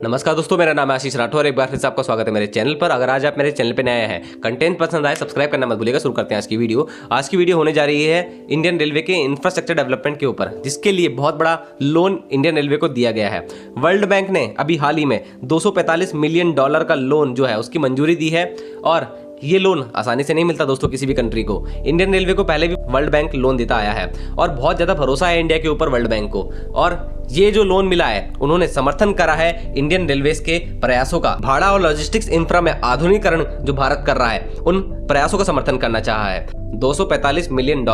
नमस्कार दोस्तों, मेरा नाम है आशीष राठौर। एक बार फिर से आपका स्वागत है मेरे चैनल पर। अगर आज आप मेरे चैनल पे नए हैं, कंटेंट पसंद आए, सब्सक्राइब करना मत भूलिएगा। शुरू करते हैं आज की वीडियो। आज की वीडियो होने जा रही है इंडियन रेलवे के इंफ्रास्ट्रक्चर डेवलपमेंट के ऊपर, जिसके लिए बहुत बड़ा लोन इंडियन रेलवे को दिया गया है। वर्ल्ड बैंक ने अभी हाल ही में $245 मिलियन का लोन जो है उसकी मंजूरी दी है। और ये लोन आसानी से नहीं मिलता दोस्तों किसी भी कंट्री को। इंडियन रेलवे को पहले भी वर्ल्ड बैंक लोन देता आया है और बहुत ज़्यादा भरोसा है इंडिया के ऊपर वर्ल्ड बैंक को। और ये जो लोन मिला है, उन्होंने समर्थन करा है इंडियन रेलवेज के प्रयासों का। भाड़ा और लॉजिस्टिक्स इंफ्रा में आधुनिकीकरण जो भारत कर रहा है, उन प्रयासों का समर्थन करना चाहा है। $245 मिलियन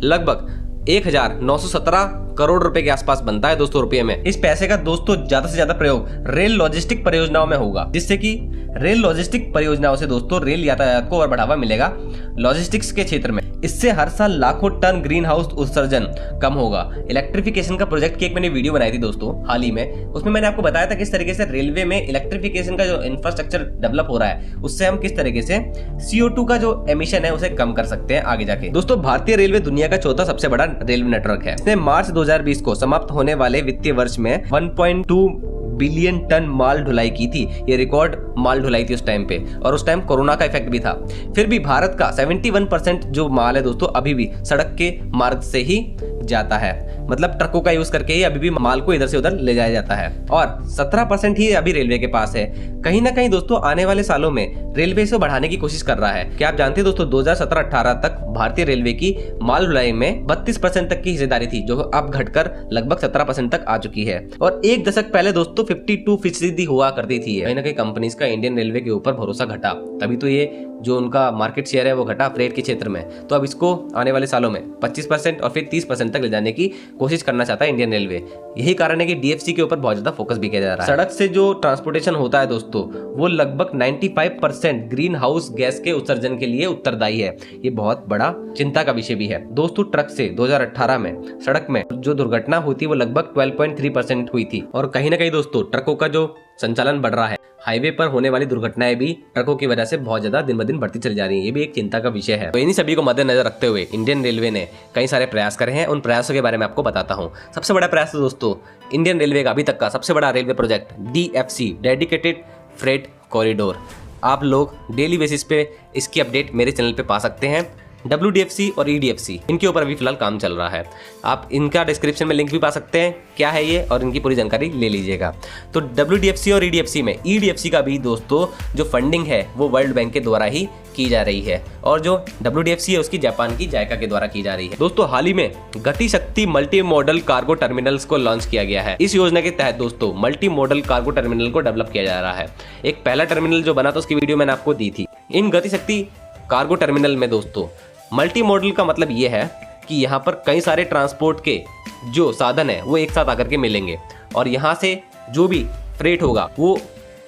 लगभग 1917 करोड़ रुपए के आसपास बनता है दोस्तों रुपये में। इस पैसे का दोस्तों ज्यादा से ज्यादा प्रयोग रेल लॉजिस्टिक परियोजनाओं में होगा, जिससे कि रेल लॉजिस्टिक परियोजनाओं से दोस्तों रेल यातायात को और बढ़ावा मिलेगा लॉजिस्टिक्स के क्षेत्र में। इससे हर साल लाखों टन ग्रीन हाउस उत्सर्जन कम होगा। इलेक्ट्रिफिकेशन का प्रोजेक्ट की एक मैंने वीडियो बनाई थी दोस्तों हाल ही में। उसमें मैंने आपको बताया था किस तरीके से रेलवे में इलेक्ट्रिफिकेशन का जो इंफ्रास्ट्रक्चर डेवलप हो रहा है, उससे हम किस तरीके से CO2 का जो एमिशन है उसे कम कर सकते हैं आगे जाके। दोस्तों, भारतीय रेलवे दुनिया का चौथा सबसे बड़ा रेलवे नेटवर्क है। इसने मार्च 2020 को समाप्त होने वाले वित्तीय वर्ष में 1.2 बिलियन टन माल ढुलाई की थी। ये रिकॉर्ड माल ढुलाई थी उस टाइम पे, और उस टाइम कोरोना का इफेक्ट भी था। फिर भी भारत का 71% जो माल है दोस्तों अभी भी सड़क के मार्ग से ही जाता है, मतलब ट्रकों का यूज करके ही अभी भी माल को इधर से उधर ले जाया जाता है। और 17% ही अभी रेलवे के पास है। कहीं ना कहीं दोस्तों आने वाले सालों में रेलवे इसे बढ़ाने की कोशिश कर रहा है। क्या आप जानते हैं दोस्तों, 2017-18 तक भारतीय रेलवे की माल ढुलाई में 32% तक की हिस्सेदारी थी, जो अब घटकर लगभग 17% तक आ चुकी है। और एक दशक पहले दोस्तों 52% हुआ करती थी। कहीं ना कहीं कंपनीज का इंडियन रेलवे के ऊपर भरोसा घटा, तभी तो ये जो उनका मार्केट शेयर है वो घटा फ्रेट के क्षेत्र में। तो अब इसको आने वाले सालों में 25% और फिर 30% तक ले जाने की कोशिश करना चाहता है इंडियन रेलवे। यही कारण है कि DFC के ऊपर बहुत ज्यादा फोकस भी किया जा रहा है। सड़क से जो ट्रांसपोर्टेशन होता है दोस्तों, वो लगभग 95% ग्रीन हाउस गैस के उत्सर्जन के लिए उत्तरदायी है। ये बहुत बड़ा चिंता का विषय भी है दोस्तों। ट्रक से 2018 में सड़क में जो दुर्घटना हुई थी वो लगभग 12.3% हुई थी। और कहीं ना कहीं दोस्तों ट्रकों का जो संचालन बढ़ रहा है, हाईवे पर होने वाली दुर्घटनाएं भी ट्रकों की वजह से बहुत ज्यादा दिन ब दिन बढ़ती चली जा रही है। ये भी एक चिंता का विषय है। तो इन्हीं सभी को मद्देनजर रखते हुए इंडियन रेलवे ने कई सारे प्रयास करे हैं। उन प्रयासों के बारे में आपको बताता हूँ। सबसे बड़ा प्रयास दोस्तों इंडियन रेलवे का अभी तक का सबसे बड़ा railway project DFC, dedicated freight corridor. आप लोग डेली बेसिस पे इसकी अपडेट मेरे चैनल पे पा सकते हैं। WDFC और EDFC इनके ऊपर अभी फिलहाल काम चल रहा है। आप इनका डिस्क्रिप्शन में लिंक भी पा सकते हैं, क्या है ये, और इनकी पूरी जानकारी ले लीजिएगा। तो WDFC और EDFC में EDFC का भी दोस्तों जो फंडिंग है वो वर्ल्ड बैंक के द्वारा ही की जा रही है, और जो WDFC है उसकी जापान की जायका के द्वारा की जा रही है। दोस्तों हाल ही में गति शक्ति मल्टी मॉडल कार्गो टर्मिनल्स को लॉन्च किया गया है। इस योजना के तहत दोस्तों मल्टी मॉडल कार्गो टर्मिनल को डेवलप किया जा रहा है। एक पहला टर्मिनल जो बना था उसकी वीडियो मैंने आपको दी थी। इन गति शक्ति कार्गो टर्मिनल में दोस्तों मल्टी मॉडल का मतलब ये है कि यहाँ पर कई सारे ट्रांसपोर्ट के जो साधन है वो एक साथ आकर के मिलेंगे, और यहाँ से जो भी फ्रेट होगा वो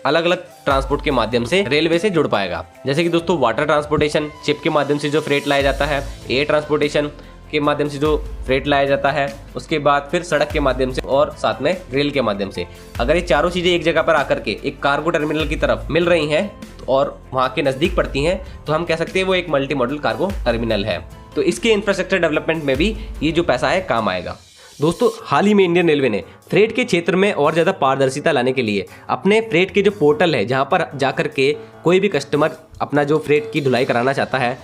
अलग अलग ट्रांसपोर्ट के माध्यम से रेलवे से जुड़ पाएगा। जैसे कि दोस्तों वाटर ट्रांसपोर्टेशन, शिप के माध्यम से जो फ्रेट लाया जाता है, एयर ट्रांसपोर्टेशन के माध्यम से जो फ्रेट लाया जाता है, उसके बाद फिर सड़क के माध्यम से, और साथ में रेल के माध्यम से। अगर ये चारों चीज़ें एक जगह पर आकर के एक कार्गो टर्मिनल की तरफ मिल रही हैं और वहाँ के नज़दीक पड़ती हैं, तो हम कह सकते हैं वो एक मल्टी मॉडल कार्गो टर्मिनल है। तो इसके इंफ्रास्ट्रक्चर डेवलपमेंट में भी ये जो पैसा है काम आएगा। दोस्तों हाल ही में इंडियन रेलवे ने फ्रेट के क्षेत्र में और ज़्यादा पारदर्शिता लाने के लिए अपने फ्रेट के जो पोर्टल है, जहाँ पर जाकर के कोई भी कस्टमर अपना जो फ्रेट की ढुलाई कराना चाहता है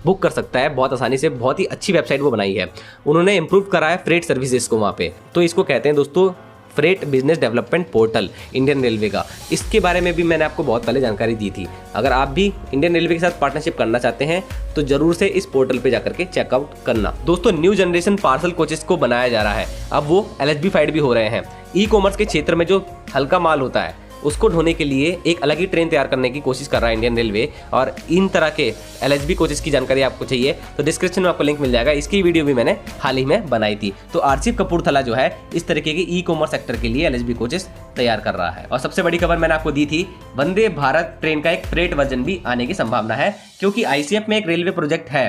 बुक कर सकता है बहुत आसानी से। बहुत ही अच्छी वेबसाइट वो बनाई है उन्होंने। इम्प्रूव करा है फ्रेट सर्विसेज को वहाँ पे। तो इसको कहते हैं दोस्तों freight business development portal Indian railway का। इसके बारे में भी मैंने आपको बहुत पहले जानकारी दी थी। अगर आप भी इंडियन रेलवे के साथ पार्टनरशिप करना चाहते हैं तो जरूर से इस पोर्टल पे जाकर के चेकआउट करना। दोस्तों न्यू जनरेशन पार्सल कोचेस को बनाया जा रहा है। अब वो LHB-फाइड भी हो रहे हैं। E-कॉमर्स के क्षेत्र में जो हल्का माल होता है उसको ढोने के लिए एक अलग ही ट्रेन तैयार करने की कोशिश कर रहा है इंडियन रेलवे। और इन तरह के LHB कोचेस की जानकारी आपको चाहिए तो डिस्क्रिप्शन में आपको लिंक मिल जाएगा। इसकी वीडियो भी मैंने हाल ही में बनाई थी। तो RCF कपूरथला जो है इस तरीके के E-कॉमर्स सेक्टर के लिए LHB कोचेस तैयार कर रहा है। और सबसे बड़ी खबर मैंने आपको दी थी, वंदे भारत ट्रेन का एक फ्रेट वर्जन भी आने की संभावना है, क्योंकि ICF में एक रेलवे प्रोजेक्ट है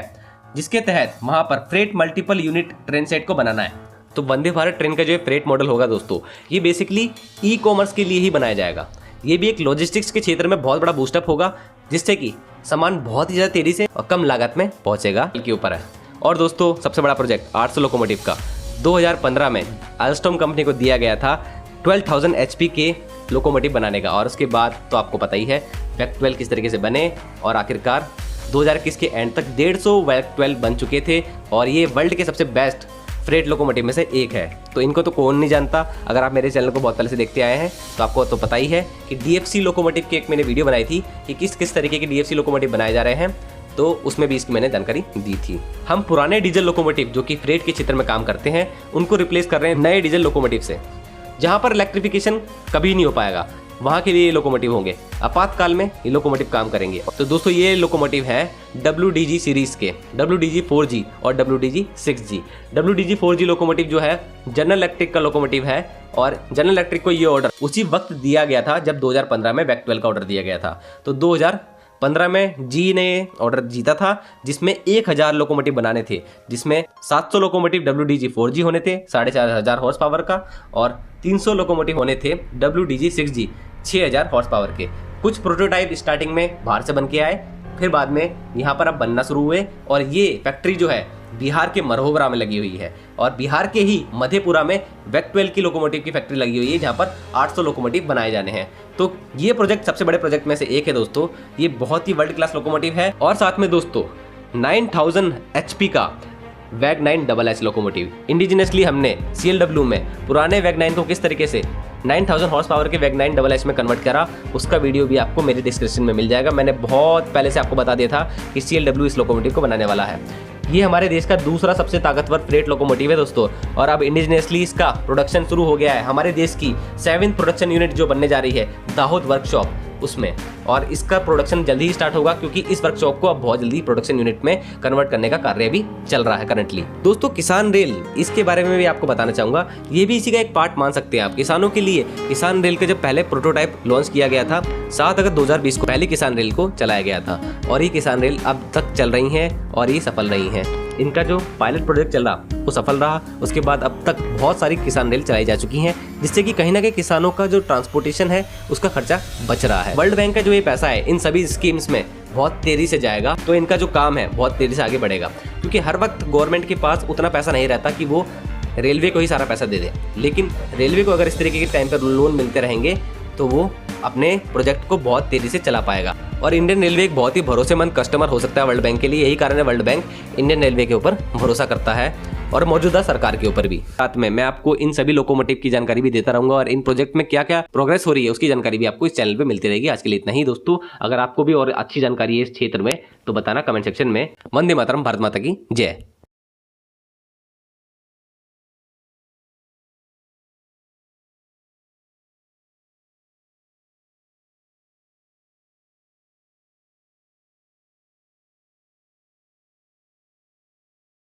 जिसके तहत वहां पर freight multiple unit train set को बनाना है। तो वंदे भारत ट्रेन का जो फ्रेट मॉडल होगा दोस्तों, ये बेसिकली E-कॉमर्स के लिए ही बनाया जाएगा। ये भी एक लॉजिस्टिक्स के क्षेत्र में बहुत बड़ा बूस्टअप होगा, जिससे कि सामान बहुत ही ज़्यादा तेजी से और कम लागत में पहुंचेगा के ऊपर है। और दोस्तों सबसे बड़ा प्रोजेक्ट 800 लोकोमोटिव का 2015 में अल्स्टॉम कंपनी को दिया गया था 12,000 HP के लोकोमोटिव बनाने का। और उसके बाद तो आपको पता ही है वैक 12 किस तरीके से बने और आखिरकार 2021 के एंड तक 150 वैक 12 बन चुके थे और ये वर्ल्ड के सबसे बेस्ट फ्रेट लोकोमोटिव में से एक है। तो इनको तो कौन नहीं जानता। अगर आप मेरे चैनल को बहुत पहले से देखते आए हैं तो आपको तो पता ही है कि डीएफसी लोकोमोटिव की एक मैंने वीडियो बनाई थी कि किस किस तरीके के डीएफसी लोकोमोटिव बनाए जा रहे हैं, तो उसमें भी इसकी मैंने जानकारी दी थी। हम पुराने डीजल लोकोमोटिव जो कि फ्रेट के क्षेत्र में काम करते हैं उनको रिप्लेस कर रहे हैं नए डीजल लोकोमोटिव से। जहाँ पर इलेक्ट्रिफिकेशन कभी नहीं हो पाएगा वहाँ के लिए ये लोकोमोटिव होंगे, आपातकाल में ये लोकोमोटिव काम करेंगे। तो दोस्तों ये लोकोमोटिव है WDG सीरीज के, WDG 4G और WDG 6G। WDG 4G locomotive जो है जनरल इलेक्ट्रिक का लोकोमोटिव है और जनरल इलेक्ट्रिक को ये ऑर्डर उसी वक्त दिया गया था जब 2015 में वैक 12 का ऑर्डर दिया गया था। तो 2015 में जी ने ऑर्डर जीता था जिसमें 1000 लोकोमोटिव बनाने थे, जिसमें 700 लोकोमोटिव WDG 4G होने थे 4500 हॉर्स पावर का और 300 लोकोमोटिव होने थे WDG 6G 6000 हॉर्स पावर के। कुछ प्रोटोटाइप स्टार्टिंग में बाहर से बन के आए, फिर बाद में यहाँ पर अब बनना शुरू हुए और ये फैक्ट्री जो है बिहार के मरहोबरा में लगी हुई है और बिहार के ही मधेपुरा में वैक 12 की लोकोमोटिव की फैक्ट्री लगी हुई है जहाँ पर 800 लोकोमोटिव बनाए जाने हैं। तो ये प्रोजेक्ट सबसे बड़े प्रोजेक्ट में से एक है दोस्तों। ये बहुत ही वर्ल्ड क्लास लोकोमोटिव है और साथ में दोस्तों 9000 HP का वैग 9SS लोकोमोटिव इंडिजिनसली हमने CLW में पुराने वैग 9 को किस तरीके से 9000 हॉर्स पावर के वैग 9SS में कन्वर्ट करा, उसका वीडियो भी आपको मेरे डिस्क्रिप्शन में मिल जाएगा। मैंने बहुत पहले से आपको बता दिया था कि CLW इस लोकोमोटिव को बनाने वाला है। ये हमारे देश का दूसरा सबसे ताकतवर फ्रेट लोकोमोटिव है दोस्तों और अब इंडिजिनसली इसका प्रोडक्शन शुरू हो गया है। हमारे देश की 7th प्रोडक्शन यूनिट जो बनने जा रही है दाहोद वर्कशॉप उसमें, और इसका प्रोडक्शन जल्दी ही स्टार्ट होगा क्योंकि इस वर्कशॉप को अब बहुत जल्दी प्रोडक्शन यूनिट में कन्वर्ट करने का कार्य भी चल रहा है करंटली। दोस्तों किसान रेल, इसके बारे में भी आपको बताना चाहूंगा, ये भी इसी का एक पार्ट मान सकते हैं आप। किसानों के लिए किसान रेल का जब पहले प्रोटोटाइप लॉन्च किया गया था 7 अगस्त 2020 को पहली किसान रेल को चलाया गया था और ये किसान रेल अब तक चल रही हैं और ये सफल रही हैं। इनका जो पायलट प्रोजेक्ट चल रहा वो सफल रहा। उसके बाद अब तक बहुत सारी किसान रेल चलाई जा चुकी हैं जिससे कि कहीं ना कहीं किसानों का जो ट्रांसपोर्टेशन है उसका खर्चा बच रहा है। वर्ल्ड बैंक का जो ये पैसा है इन सभी स्कीम्स में बहुत तेजी से जाएगा, तो इनका जो काम है बहुत तेजी से आगे बढ़ेगा क्योंकि हर वक्त गवर्नमेंट के पास उतना पैसा नहीं रहता कि वो रेलवे को ही सारा पैसा दे दे। लेकिन रेलवे को अगर इस तरीके के टाइम पर लोन मिलते रहेंगे तो वो अपने प्रोजेक्ट को बहुत तेजी से चला पाएगा और इंडियन रेलवे एक बहुत ही भरोसेमंद कस्टमर हो सकता है वर्ल्ड बैंक के लिए। यही कारण है वर्ल्ड बैंक इंडियन रेलवे के ऊपर भरोसा करता है और मौजूदा सरकार के ऊपर भी। साथ में मैं आपको इन सभी लोकोमोटिव की जानकारी भी देता रहूंगा और इन प्रोजेक्ट में क्या क्या प्रोग्रेस हो रही है उसकी जानकारी भी आपको इस चैनल पे मिलती रहेगी। आज के लिए इतना ही दोस्तों। अगर आपको भी और अच्छी जानकारी है इस क्षेत्र में तो बताना कमेंट सेक्शन में। वंदे मातरम, भारत माता की जय।